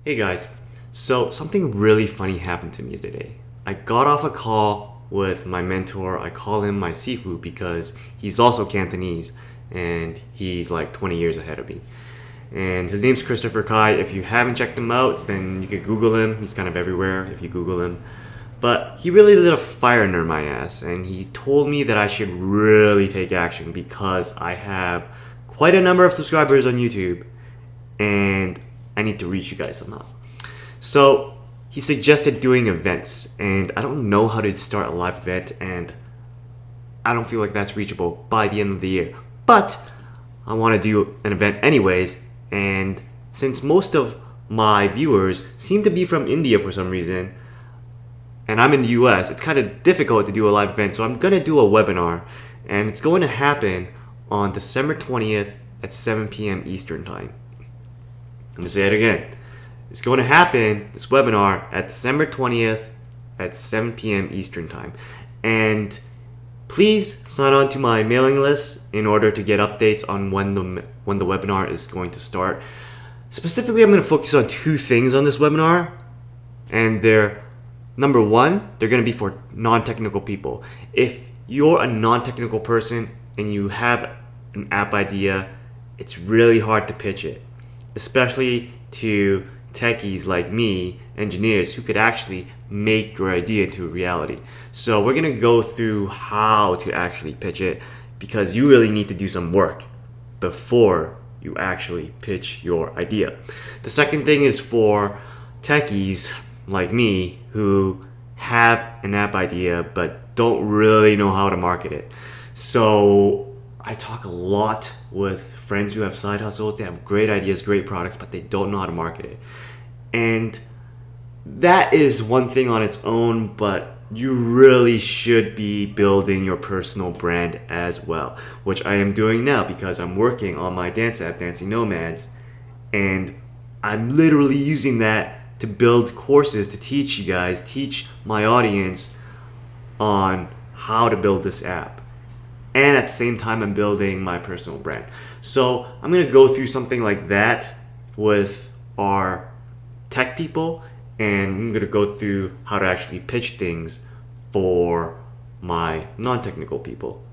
Hey guys, so something really funny happened to me today. I got off a call with my mentor. I call him my Sifu because he's also Cantonese and he's like 20 years ahead of me. And his name's Christopher Kai. If you haven't checked him out, then you could Google him. He's kind of everywhere if you Google him. But he really lit a fire under my ass and he told me that I should really take action because I have quite a number of subscribers on YouTube and I need to reach you guys somehow. So he suggested doing events, and I don't know how to start a live event, and I don't feel like that's reachable by the end of the year. But I want to do an event anyways, and since most of my viewers seem to be from India for some reason, and I'm in the US, it's kind of difficult to do a live event, so I'm going to do a webinar, and it's going to happen on December 20th at 7 p.m. Eastern Time. I'm going to say it again. It's going to happen, this webinar, at December 20th at 7 p.m. Eastern Time. And please sign on to my mailing list in order to get updates on when the webinar is going to start. Specifically, I'm going to focus on two things on this webinar. And they're, number one, they're going to be for non-technical people. If you're a non-technical person and you have an app idea, it's really hard to pitch it, especially to techies like me, engineers who could actually make your idea into a reality. So we're gonna go through how to actually pitch it because you really need to do some work before you actually pitch your idea. The second thing is for techies like me who have an app idea but don't really know how to market it. So I talk a lot with friends who have side hustles. They have great ideas, great products, but they don't know how to market it. And that is one thing on its own, but you really should be building your personal brand as well, which I am doing now because I'm working on my dance app, Dancing Nomads, and I'm literally using that to build courses to teach you guys, teach my audience on how to build this app. And at the same time, I'm building my personal brand. So I'm gonna go through something like that with our tech people, and I'm gonna go through how to actually pitch things for my non-technical people.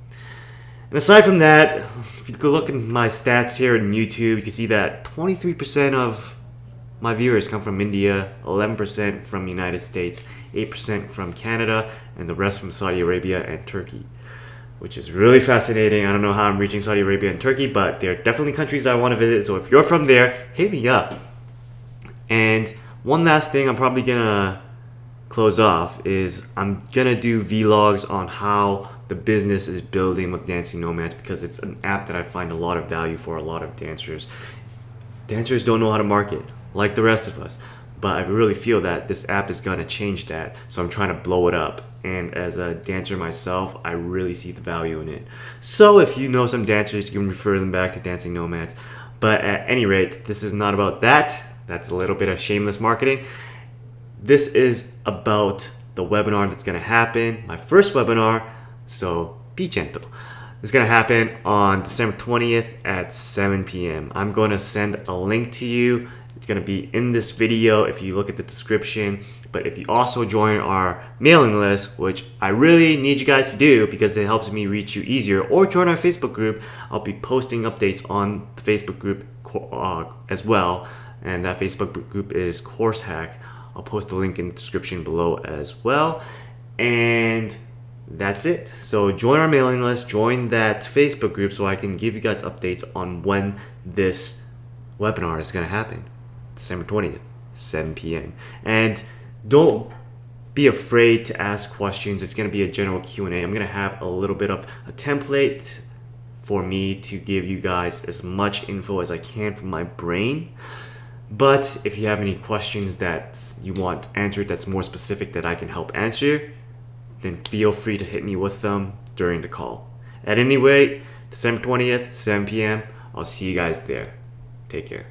And aside from that, if you look at my stats here on YouTube, you can see that 23% of my viewers come from India, 11% from the United States, 8% from Canada, and the rest from Saudi Arabia and Turkey, which is really fascinating. I don't know how I'm reaching Saudi Arabia and Turkey, but they're definitely countries I want to visit. So if you're from there, hit me up. And one last thing I'm probably gonna close off is I'm gonna do vlogs on how the business is building with Dancing Nomads because it's an app that I find a lot of value for a lot of dancers. Dancers don't know how to market like the rest of us, but I really feel that this app is gonna change that. So I'm trying to blow it up. And as a dancer myself, I really see the value in it. So if you know some dancers, you can refer them back to Dancing Nomads. But at any rate, this is not about that. That's a little bit of shameless marketing. This is about the webinar that's gonna happen, my first webinar, so be gentle. It's gonna happen on December 20th at 7 p.m. I'm gonna send a link to you. It's gonna be in this video if you look at the description. But if you also join our mailing list, which I really need you guys to do because it helps me reach you easier, or join our Facebook group, I'll be posting updates on the Facebook group as well. And that Facebook group is Course Hack. I'll post the link in the description below as well. And that's it. So join our mailing list, join that Facebook group so I can give you guys updates on when this webinar is gonna happen. December 20th, 7 p.m. And don't be afraid to ask questions. It's going to be a general Q&A. I'm going to have a little bit of a template for me to give you guys as much info as I can from my brain. But if you have any questions that you want answered that's more specific that I can help answer, then feel free to hit me with them during the call. At any rate, December 20th, 7 p.m. I'll see you guys there. Take care.